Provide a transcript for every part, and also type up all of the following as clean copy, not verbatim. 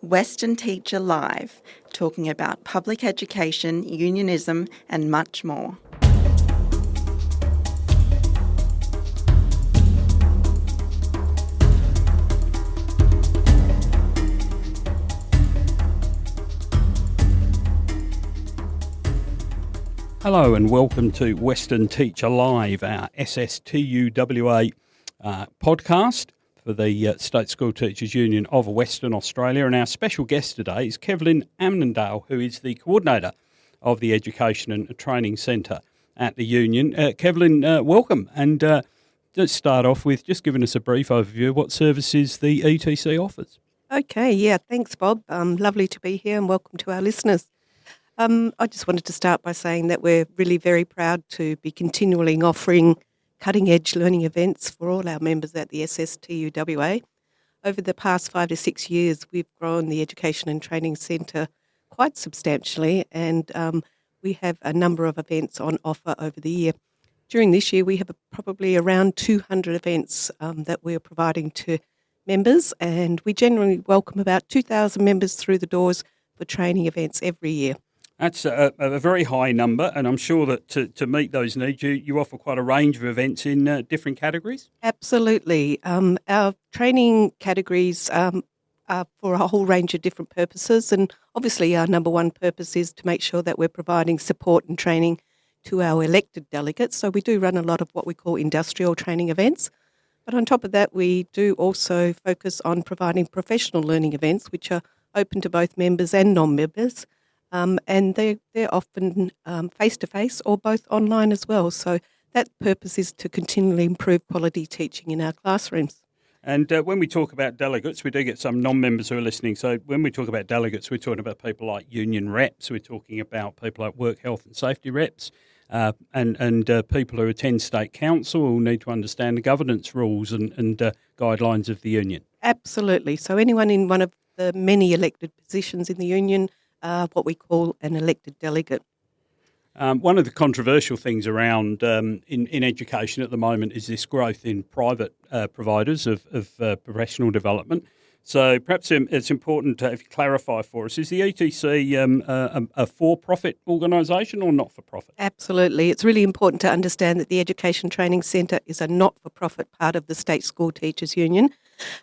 Western Teacher Live, talking about public education, unionism, and much more. Hello and welcome to Western Teacher Live, our SSTUWA podcast for the State School Teachers Union of Western Australia. And our special guest today is Kevlynn Annandale, who is the coordinator of the Education and Training Centre at the Union. Kevlynn, welcome. And let's start off with just giving us a brief overview of what services the ETC offers. Okay, yeah, thanks, Bob. Lovely to be here and welcome to our listeners. I just wanted to start by saying that we're really very proud to be continually offering cutting-edge learning events for all our members at the SSTUWA. Over the past 5 to 6 years, we've grown the Education and Training Centre quite substantially, and we have a number of events on offer over the year. During this year, we have probably around 200 events that we're providing to members, and we generally welcome about 2,000 members through the doors for training events every year. That's a very high number, and I'm sure that to meet those needs, you offer quite a range of events in different categories? Absolutely. Our training categories are for a whole range of different purposes, and obviously our number one purpose is to make sure that we're providing support and training to our elected delegates. So we do run a lot of what we call industrial training events. But on top of that, we do also focus on providing professional learning events, which are open to both members and non-members. And they're often face-to-face or both online as well. So that purpose is to continually improve quality teaching in our classrooms. And when we talk about delegates, we do get some non-members who are listening. So when we talk about delegates, we're talking about people like union reps, we're talking about people like work health and safety reps, and people who attend state council who need to understand the governance rules and guidelines of the union. Absolutely. So anyone in one of the many elected positions in the union, what we call an elected delegate. One of the controversial things around in education at the moment is this growth in private providers of professional development. So perhaps it's important to if you clarify for us, is the ETC a for-profit organisation or not-for-profit? Absolutely. It's really important to understand that the Education Training Centre is a not-for-profit part of the State School Teachers Union.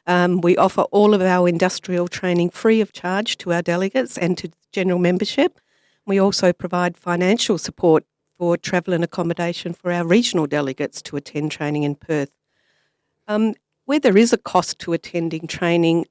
We offer all of our industrial training free of charge to our delegates and to general membership. We also provide financial support for travel and accommodation for our regional delegates to attend training in Perth. Where there is a cost to attending training,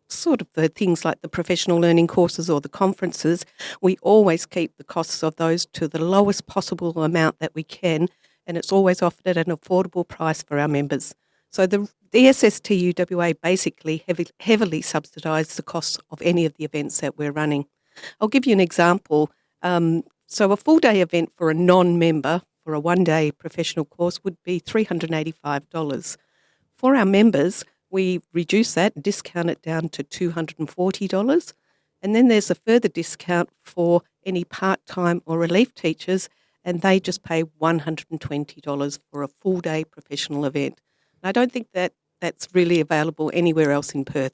sort of the things like the professional learning courses or the conferences, we always keep the costs of those to the lowest possible amount that we can, and it's always offered at an affordable price for our members. So the SSTUWA basically heavily subsidise the costs of any of the events that we're running. I'll give you an example. So a full-day event for a non-member for a one-day professional course would be $385. For our members, we reduce that and discount it down to $240. And then there's a further discount for any part-time or relief teachers, and they just pay $120 for a full-day professional event. And I don't think that's really available anywhere else in Perth.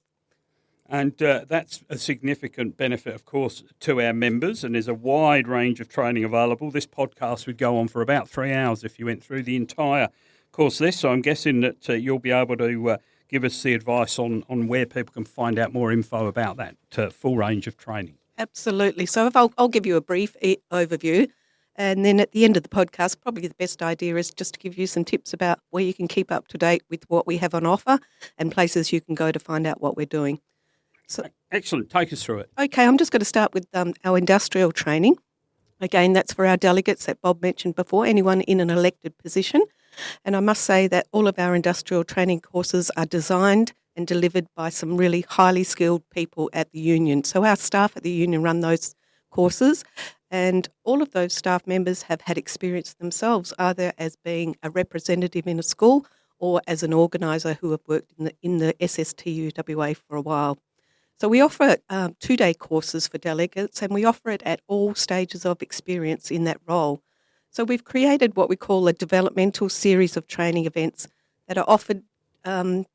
And that's a significant benefit, of course, to our members, and there's a wide range of training available. This podcast would go on for about 3 hours if you went through the entire course list, so I'm guessing that you'll be able to give us the advice on where people can find out more info about that full range of training. Absolutely. So if I'll give you a brief overview, and then at the end of the podcast, probably the best idea is just to give you some tips about where you can keep up to date with what we have on offer and places you can go to find out what we're doing. So, excellent. Take us through it. Okay, I'm just going to start with our industrial training. Again, that's for our delegates that Bob mentioned before, anyone in an elected position. And I must say that all of our industrial training courses are designed and delivered by some really highly skilled people at the union. So our staff at the union run those courses, and all of those staff members have had experience themselves, either as being a representative in a school or as an organiser who have worked in the SSTUWA for a while. So we offer 2-day courses for delegates, and we offer it at all stages of experience in that role. So we've created what we call a developmental series of training events that are offered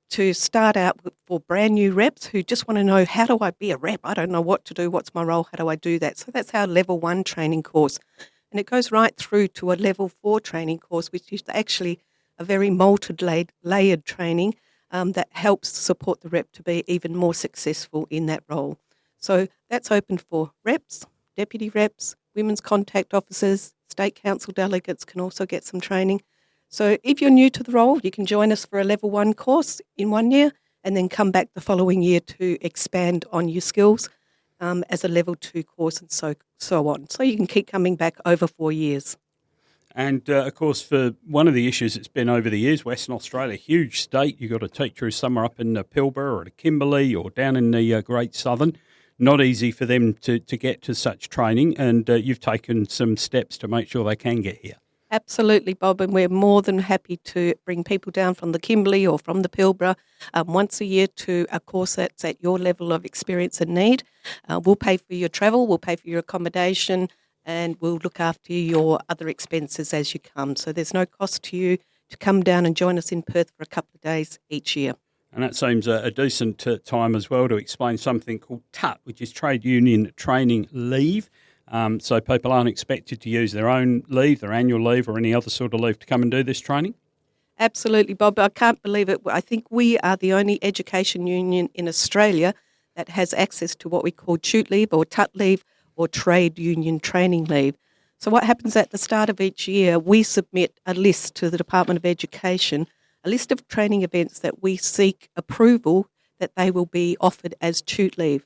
to start out for brand new reps who just want to know, how do I be a rep? I don't know what to do. What's my role? How do I do that? So that's our level 1 training course. And it goes right through to a level 4 training course, which is actually a very layered training that helps support the rep to be even more successful in that role. So that's open for reps, deputy reps, women's contact officers, state council delegates can also get some training. So if you're new to the role, you can join us for a level 1 course in 1 year and then come back the following year to expand on your skills as a level 2 course and so on. So you can keep coming back over 4 years. And, of course, for one of the issues that's been over the years, Western Australia, huge state, you've got a teacher who's somewhere up in Pilbara or the Kimberley or down in the Great Southern. Not easy for them to get to such training, and you've taken some steps to make sure they can get here. Absolutely, Bob, and we're more than happy to bring people down from the Kimberley or from the Pilbara once a year to a course that's at your level of experience and need. We'll pay for your travel, we'll pay for your accommodation, and we'll look after your other expenses as you come. So there's no cost to you to come down and join us in Perth for a couple of days each year. And that seems a decent time as well to explain something called TUT, which is Trade Union Training Leave. So people aren't expected to use their own leave, their annual leave or any other sort of leave to come and do this training? Absolutely, Bob. I can't believe it. I think we are the only education union in Australia that has access to what we call TUT leave or TUT leave or Trade Union Training Leave. So what happens at the start of each year, we submit a list to the Department of Education, a list of training events that we seek approval that they will be offered as TUT leave.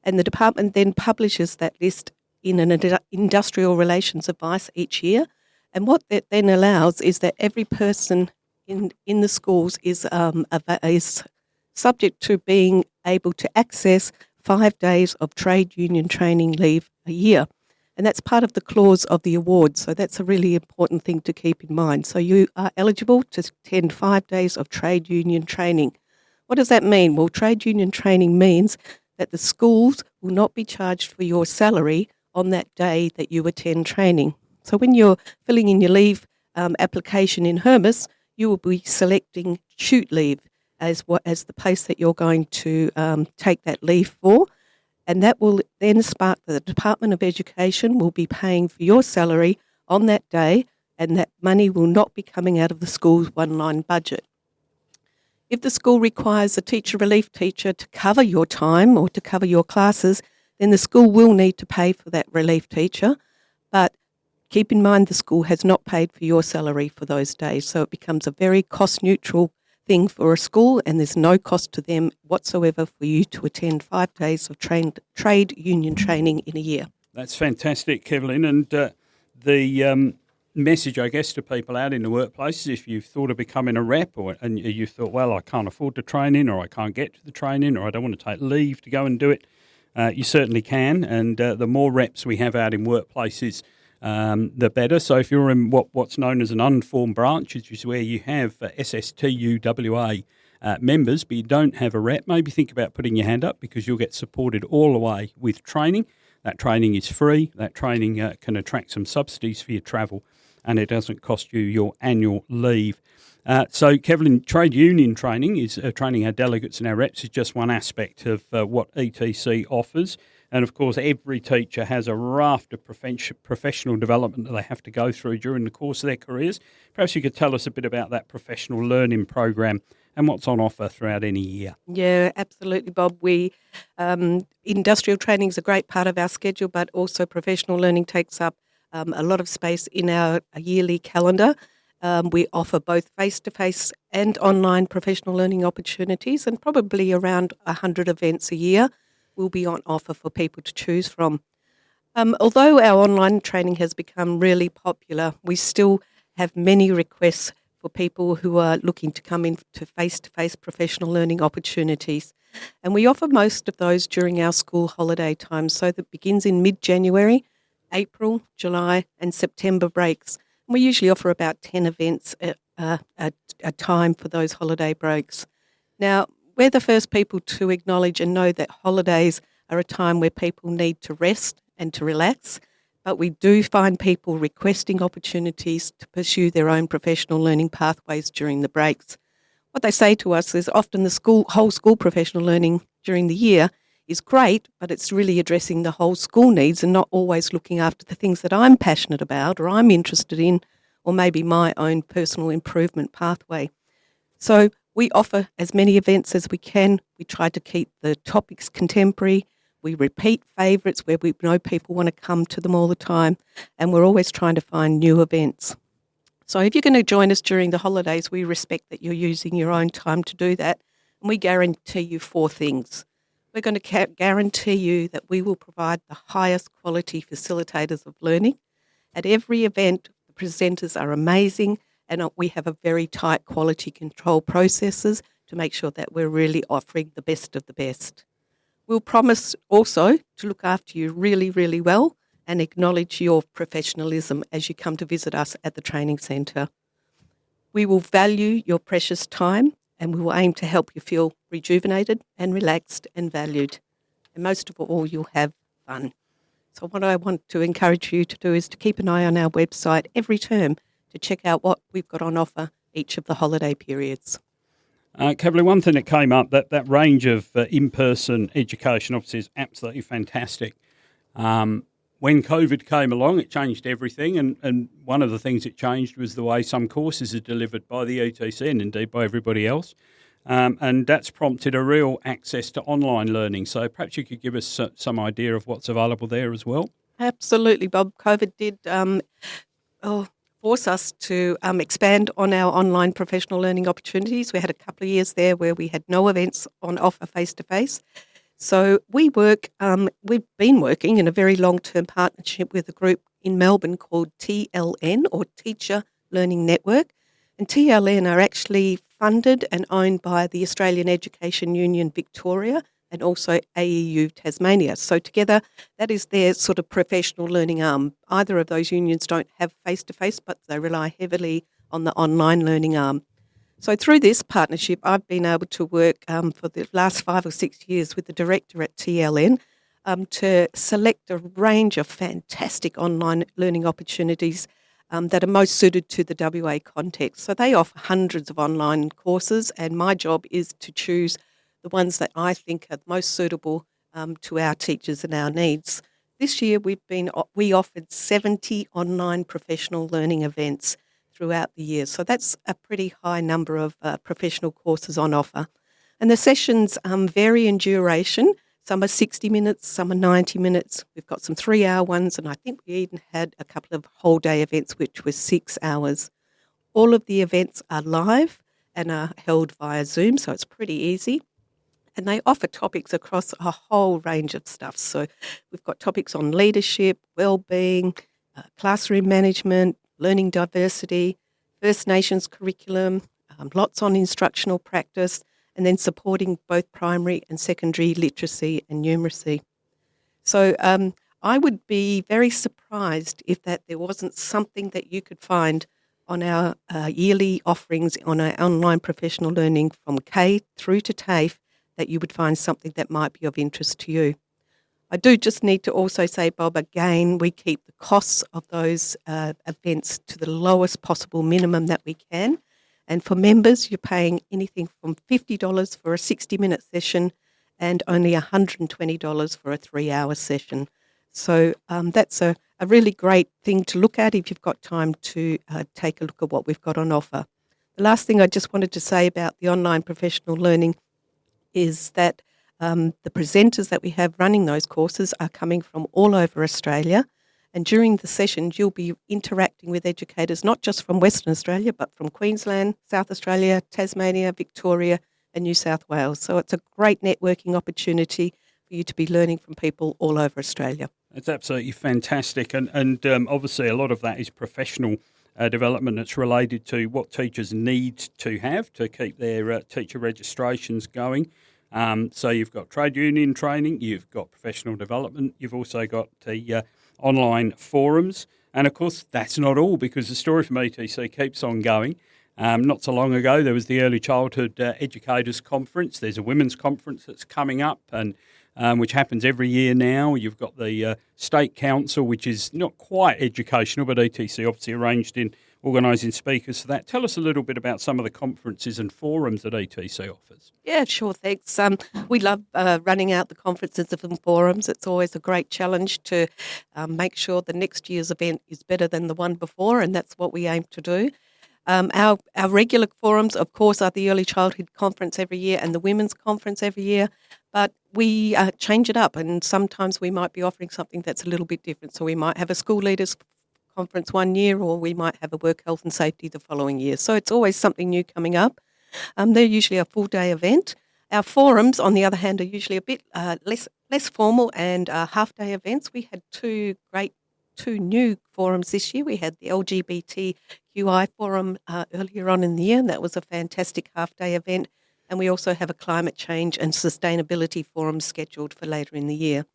And the department then publishes that list in an industrial relations advice each year. And what that then allows is that every person in the schools is subject to being able to access 5 days of trade union training leave a year. And that's part of the clause of the award. So that's a really important thing to keep in mind. So you are eligible to attend 5 days of trade union training. What does that mean? Well, trade union training means that the schools will not be charged for your salary on that day that you attend training. So when you're filling in your leave application in Hermes, you will be selecting TUT leave as the place that you're going to take that leave for. And that will then spark the Department of Education will be paying for your salary on that day, and that money will not be coming out of the school's one-line budget. If the school requires a teacher relief teacher to cover your time or to cover your classes, then the school will need to pay for that relief teacher. But keep in mind the school has not paid for your salary for those days, so it becomes a very cost-neutral thing for a school, and there's no cost to them whatsoever for you to attend 5 days of trade union training in a year. That's fantastic, Kevlynn. And the message, I guess, to people out in the workplaces, if you've thought of becoming a rep and you thought, well, I can't afford the training or I can't get to the training or I don't want to take leave to go and do it, you certainly can. And the more reps we have out in workplaces, the better. So if you're in what's known as an unformed branch, which is where you have SSTUWA members, but you don't have a rep, maybe think about putting your hand up because you'll get supported all the way with training. That training is free. That training can attract some subsidies for your travel, and it doesn't cost you your annual leave. So, Kevlynn, trade union training is training our delegates and our reps is just one aspect of what ETC offers. And, of course, every teacher has a raft of professional development that they have to go through during the course of their careers. Perhaps you could tell us a bit about that professional learning program and what's on offer throughout any year. Yeah, absolutely, Bob. Industrial training is a great part of our schedule, but also professional learning takes up a lot of space in our yearly calendar. We offer both face-to-face and online professional learning opportunities, and probably around 100 events a year will be on offer for people to choose from. Although our online training has become really popular, we still have many requests for people who are looking to come into face-to-face professional learning opportunities. And we offer most of those during our school holiday time, so that begins in mid-January, April, July and September breaks. And we usually offer about 10 events at a time for those holiday breaks. Now, we're the first people to acknowledge and know that holidays are a time where people need to rest and to relax, but we do find people requesting opportunities to pursue their own professional learning pathways during the breaks. what they say to us is often the whole school professional learning during the year is great, but it's really addressing the whole school needs and not always looking after the things that I'm passionate about or I'm interested in, or maybe my own personal improvement pathway. So we offer as many events as we can. We try to keep the topics contemporary. We repeat favourites where we know people want to come to them all the time, and we're always trying to find new events. So if you're going to join us during the holidays, we respect that you're using your own time to do that, and we guarantee you 4 things. We're going to guarantee you that we will provide the highest quality facilitators of learning. At every event, the presenters are amazing, and we have a very tight quality control processes to make sure that we're really offering the best of the best. We'll promise also to look after you really, really well and acknowledge your professionalism as you come to visit us at the training centre. We will value your precious time, and we will aim to help you feel rejuvenated and relaxed and valued. And most of all, you'll have fun. So what I want to encourage you to do is to keep an eye on our website every term to check out what we've got on offer each of the holiday periods. Kevlynn, one thing that came up, that range of in-person education obviously is absolutely fantastic. When COVID came along, it changed everything, and one of the things it changed was the way some courses are delivered by the ETC and indeed by everybody else. And that's prompted a real access to online learning. So perhaps you could give us some idea of what's available there as well. Absolutely, Bob. COVID did force us to expand on our online professional learning opportunities. We had a couple of years there where we had no events on offer face-to-face. So we've been working in a very long-term partnership with a group in Melbourne called TLN, or Teacher Learning Network. And TLN are actually funded and owned by the Australian Education Union Victoria and also AEU Tasmania. So together, that is their sort of professional learning arm. Either of those unions don't have face-to-face, but they rely heavily on the online learning arm. So through this partnership, I've been able to work for the last 5 or 6 years with the director at TLN to select a range of fantastic online learning opportunities that are most suited to the WA context. So they offer hundreds of online courses, and my job is to choose the ones that I think are most suitable to our teachers and our needs. This year we offered 70 online professional learning events throughout the year. So that's a pretty high number of professional courses on offer. And the sessions vary in duration. Some are 60 minutes, some are 90 minutes. We've got some 3-hour ones, and I think we even had a couple of whole day events, which were 6 hours. All of the events are live and are held via Zoom, so it's pretty easy. And they offer topics across a whole range of stuff. So we've got topics on leadership, well-being, classroom management, learning diversity, First Nations curriculum, lots on instructional practice, and then supporting both primary and secondary literacy and numeracy. So I would be very surprised if there wasn't something that you could find on our yearly offerings on our online professional learning from K through to TAFE that you would find something that might be of interest to you. I do just need to also say, Bob, again, we keep the costs of those events to the lowest possible minimum that we can. And for members, you're paying anything from $50 for a 60-minute session and only $120 for a 3-hour session. So that's a really great thing to look at if you've got time to take a look at what we've got on offer. The last thing I just wanted to say about the online professional learning is that the presenters that we have running those courses are coming from all over Australia. And during the sessions, you'll be interacting with educators, not just from Western Australia, but from Queensland, South Australia, Tasmania, Victoria, and New South Wales. So it's a great networking opportunity for you to be learning from people all over Australia. It's absolutely fantastic. And obviously a lot of that is professional development that's related to what teachers need to have to keep their teacher registrations going. So you've got trade union training, you've got professional development, you've also got the online forums. And, of course, that's not all, because the story from ETC keeps on going. Not so long ago, there was the Early Childhood Educators Conference. There's a women's conference that's coming up, and which happens every year now. You've got the State Council, which is not quite educational, but ETC obviously arranged in organising speakers for that. Tell us a little bit about some of the conferences and forums that ETC offers. Yeah, sure, thanks. We love running out the conferences and forums. It's always a great challenge to make sure the next year's event is better than the one before, and that's what we aim to do. Our regular forums, of course, are the Early Childhood Conference every year and the Women's Conference every year, but we change it up, and sometimes we might be offering something that's a little bit different. So we might have a School Leaders Conference one year, or we might have a Work Health and Safety the following year. So it's always something new coming up. They're usually a full-day event. Our forums, on the other hand, are usually a bit less formal and half-day events. We had two new forums this year. We had the LGBTQI forum earlier on in the year, and that was a fantastic half-day event. And we also have a climate change and sustainability forum scheduled for later in the year.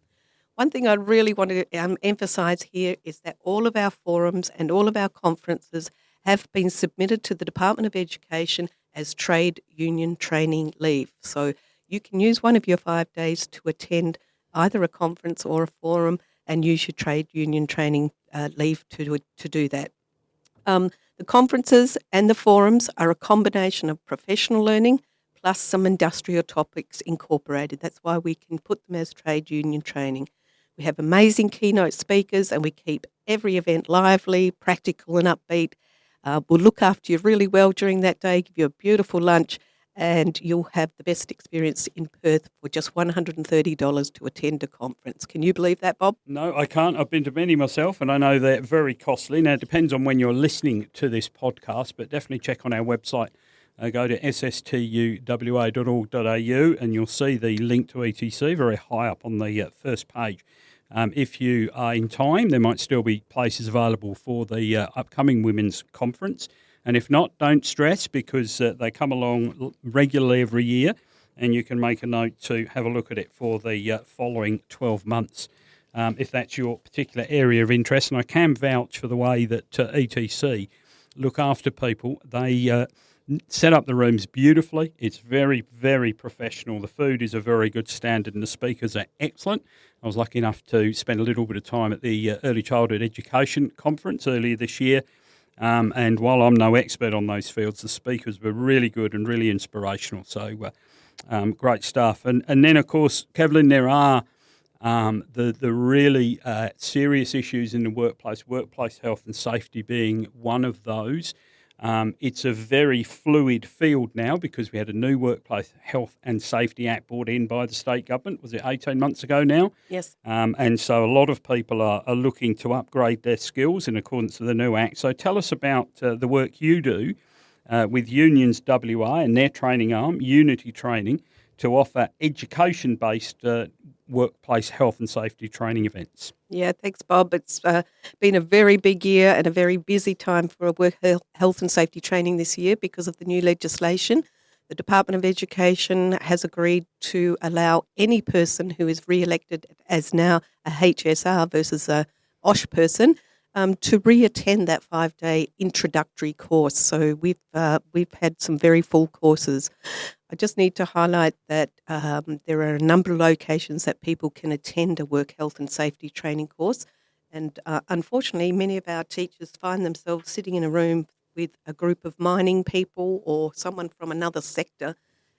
One thing I really want to emphasise here is that all of our forums and all of our conferences have been submitted to the Department of Education as trade union training leave. So you can use one of your 5 days to attend either a conference or a forum and use your trade union training leave to do that. The conferences and the forums are a combination of professional learning plus some industrial topics incorporated. That's why we can put them as trade union training. We have amazing keynote speakers, and we keep every event lively, practical and upbeat. We'll look after you really well during that day, give you a beautiful lunch, and you'll have the best experience in Perth for just $130 to attend a conference. Can you believe that, Bob? No, I can't. I've been to many myself, and I know they're very costly. Now, it depends on when you're listening to this podcast, but definitely check on our website. Go to sstuwa.org.au, and you'll see the link to ETC very high up on the first page. If you are in time, there might still be places available for the upcoming Women's Conference. And if not, don't stress, because they come along regularly every year, and you can make a note to have a look at it for the following 12 months, if that's your particular area of interest. And I can vouch for the way that ETC look after people. They set up the rooms beautifully. It's very, very professional. The food is a very good standard, and the speakers are excellent. I was lucky enough to spend a little bit of time at the Early Childhood Education Conference earlier this year. And while I'm no expert on those fields, the speakers were really good and really inspirational. So great stuff. And then, of course, Kevlynn, there are the really serious issues in the workplace health and safety being one of those. It's a very fluid field now, because we had a new Workplace Health and Safety Act brought in by the state government. Was it 18 months ago now? Yes. And so a lot of people are looking to upgrade their skills in accordance with the new Act. So tell us about the work you do with Unions WA and their training arm, Unity Training, to offer education-based workplace health and safety training events. Yeah, thanks, Bob. It's been a very big year and a very busy time for work health and safety training this year because of the new legislation. The Department of Education has agreed to allow any person who is re-elected as now a HSR versus a OSH person to re-attend that 5-day introductory course. So we've had some very full courses. I just need to highlight that there are a number of locations that people can attend a work health and safety training course. And unfortunately, many of our teachers find themselves sitting in a room with a group of mining people or someone from another sector,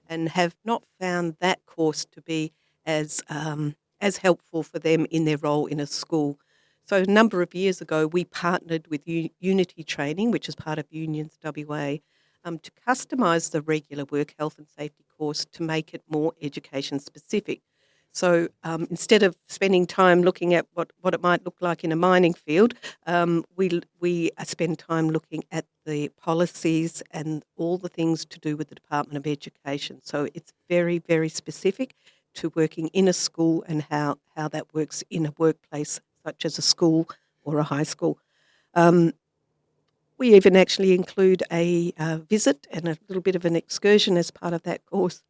and have not found that course to be as helpful for them in their role in a school. So a number of years ago, we partnered with Unity Training, which is part of Unions WA, to customise the regular work health and safety course to make it more education specific. So instead of spending time looking at what it might look like in a mining field, we spend time looking at the policies and all the things to do with the Department of Education. So it's very, very specific to working in a school and how that works in a workplace such as a school or a high school. We even actually include a visit and a little bit of an excursion as part of that course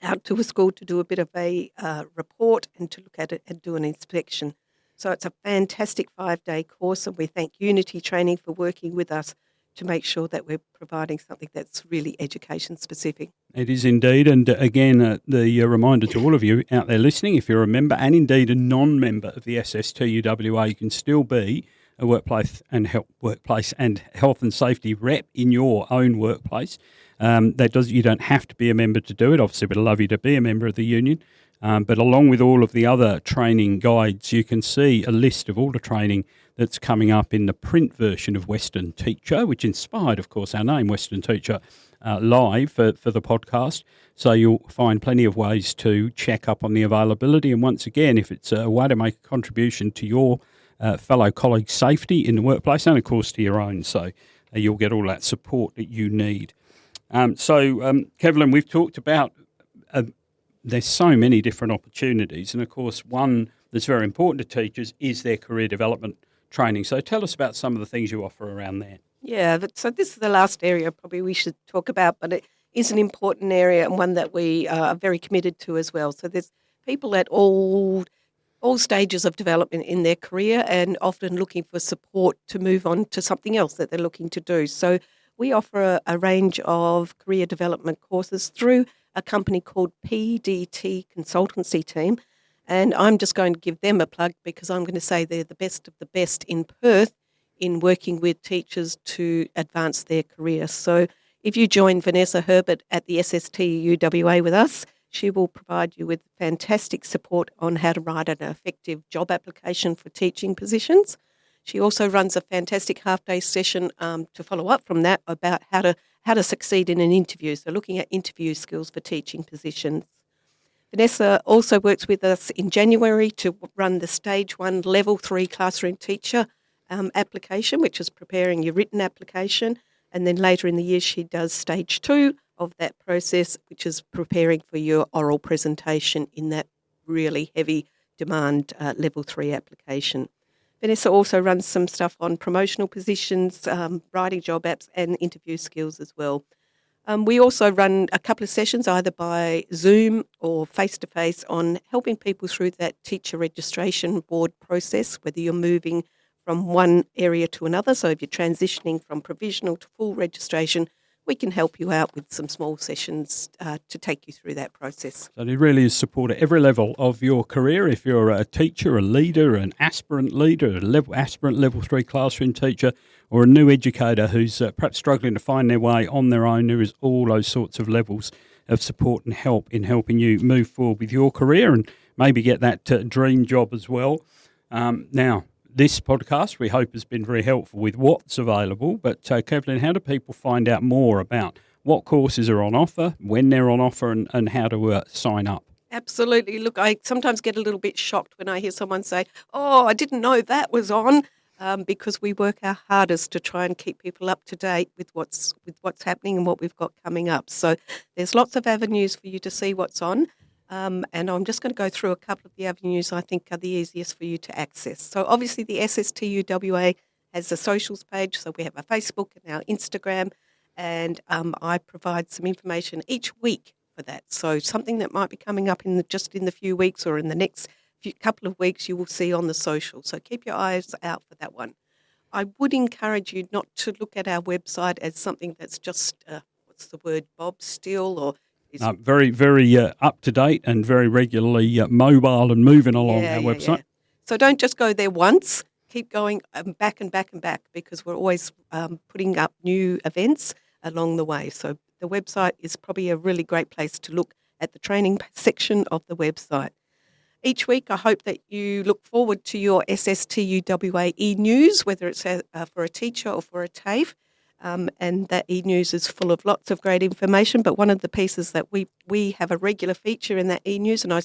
out to a school to do a bit of a report and to look at it and do an inspection. So it's a fantastic 5-day course, and we thank Unity Training for working with us to make sure that we're providing something that's really education specific. It is indeed, and again, the reminder to all of you out there listening, if you're a member and indeed a non-member of the SSTUWA, you can still be a workplace and health and safety rep in your own workplace. You don't have to be a member to do it. Obviously, we'd love you to be a member of the union. But along with all of the other training guides, you can see a list of all the training that's coming up in the print version of Western Teacher, which inspired, of course, our name, Western Teacher Live, for the podcast. So you'll find plenty of ways to check up on the availability. And once again, if it's a way to make a contribution to your fellow colleagues' safety in the workplace and, of course, to your own, so you'll get all that support that you need. Kevlynn, we've talked about there's so many different opportunities. And, of course, one that's very important to teachers is their career development training. So tell us about some of the things you offer around there. Yeah, so this is the last area probably we should talk about, but it is an important area and one that we are very committed to as well. So there's people at all stages of development in their career and often looking for support to move on to something else that they're looking to do. So we offer a range of career development courses through a company called PDT Consultancy Team. And I'm just going to give them a plug because I'm going to say they're the best of the best in Perth in working with teachers to advance their career. So if you join Vanessa Herbert at the SSTUWA with us, she will provide you with fantastic support on how to write an effective job application for teaching positions. She also runs a fantastic half-day session to follow up from that about how to succeed in an interview, so looking at interview skills for teaching positions. Vanessa also works with us in January to run the Stage 1 Level 3 Classroom Teacher application, which is preparing your written application. And then later in the year, she does Stage 2 of that process, which is preparing for your oral presentation in that really heavy demand Level 3 application. Vanessa also runs some stuff on promotional positions, writing job apps and interview skills as well. We also run a couple of sessions either by Zoom or face-to-face on helping people through that teacher registration board process, whether you're moving from one area to another. So if you're transitioning from provisional to full registration, we can help you out with some small sessions to take you through that process. So it really is support at every level of your career. If you're a teacher, a leader, an aspirant leader, aspirant level 3 classroom teacher, or a new educator who's perhaps struggling to find their way on their own, there is all those sorts of levels of support and help in helping you move forward with your career and maybe get that dream job as well. Now, this podcast, we hope, has been very helpful with what's available. But, Kevlynn, how do people find out more about what courses are on offer, when they're on offer, and how to sign up? Absolutely. Look, I sometimes get a little bit shocked when I hear someone say, oh, I didn't know that was on, because we work our hardest to try and keep people up to date with what's happening and what we've got coming up. So there's lots of avenues for you to see what's on. And I'm just going to go through a couple of the avenues I think are the easiest for you to access. So obviously the SSTUWA has a socials page, so we have our Facebook and our Instagram, and I provide some information each week for that. So something that might be coming up in the few weeks or in the next couple of weeks you will see on the social. So keep your eyes out for that one. I would encourage you not to look at our website as something that's just, Bob Steele or... Very, very up-to-date and very regularly mobile and moving along our website. Yeah. So don't just go there once. Keep going back and back and back because we're always putting up new events along the way. So the website is probably a really great place to look at the training section of the website. Each week, I hope that you look forward to your SSTUWA e-news, whether it's for a teacher or for a TAFE. And that e-news is full of lots of great information. But one of the pieces that we have a regular feature in that e-news, and I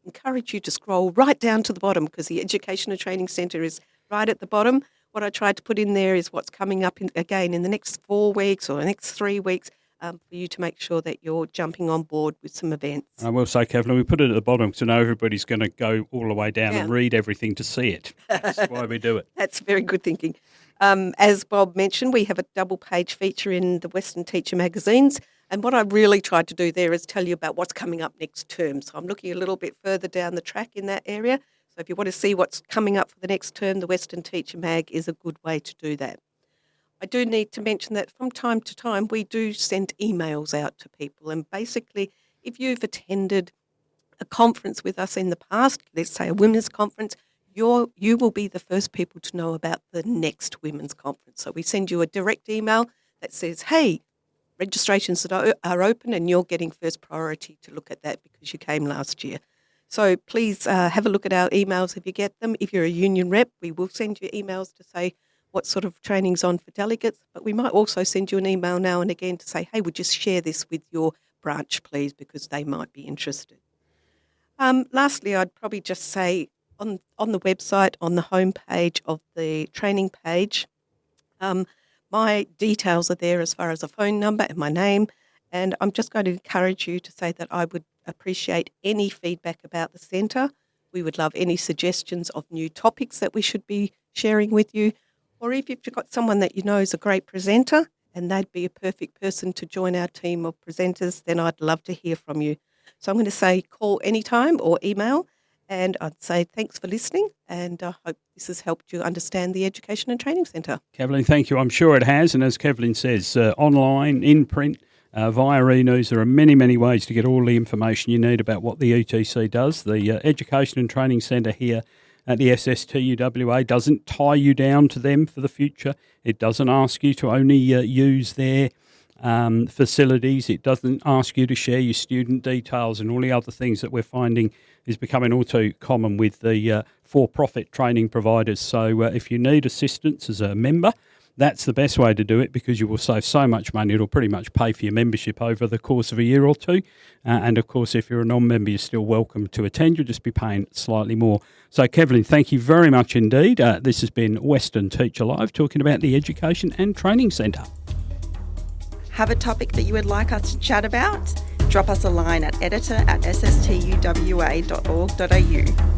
encourage you to scroll right down to the bottom because the Education and Training Centre is right at the bottom. What I tried to put in there is what's coming up in the next 4 weeks or the next 3 weeks for you to make sure that you're jumping on board with some events. I will say, Kevlynn, we put it at the bottom because I know everybody's going to go all the way down and read everything to see it. That's why we do it. That's very good thinking. As Bob mentioned, we have a double-page feature in the Western Teacher magazines, and what I really tried to do there is tell you about what's coming up next term. So I'm looking a little bit further down the track in that area. So if you want to see what's coming up for the next term, the Western Teacher mag is a good way to do that. I do need to mention that from time to time we do send emails out to people, and basically if you've attended a conference with us in the past, let's say a women's conference, you will be the first people to know about the next women's conference. So we send you a direct email that says, hey, registrations are open and you're getting first priority to look at that because you came last year. So please have a look at our emails if you get them. If you're a union rep, we will send you emails to say what sort of training's on for delegates, but we might also send you an email now and again to say, hey, would you share this with your branch, please, because they might be interested. Lastly, I'd probably just say on the website, on the homepage of the training page, my details are there as far as a phone number and my name, and I'm just going to encourage you to say that I would appreciate any feedback about the centre. We would love any suggestions of new topics that we should be sharing with you, or if you've got someone that you know is a great presenter and they'd be a perfect person to join our team of presenters, then I'd love to hear from you. So I'm going to say call anytime or email, and I'd say thanks for listening, and I hope this has helped you understand the Education and Training Centre. Kevlynn, thank you. I'm sure it has, and as Kevlynn says, online, in print, via e-news, there are many, many ways to get all the information you need about what the ETC does. The Education and Training Centre here at the SSTUWA doesn't tie you down to them for the future. It doesn't ask you to only use their facilities. It doesn't ask you to share your student details and all the other things that we're finding is becoming all too common with the for-profit training providers. So if you need assistance as a member, that's the best way to do it because you will save so much money. It'll pretty much pay for your membership over the course of a year or two. And, of course, if you're a non-member, you're still welcome to attend. You'll just be paying slightly more. So, Kevlynn, thank you very much indeed. This has been Western Teacher Live talking about the Education and Training Centre. Have a topic that you would like us to chat about? Drop us a line at editor@sstuwa.org.au.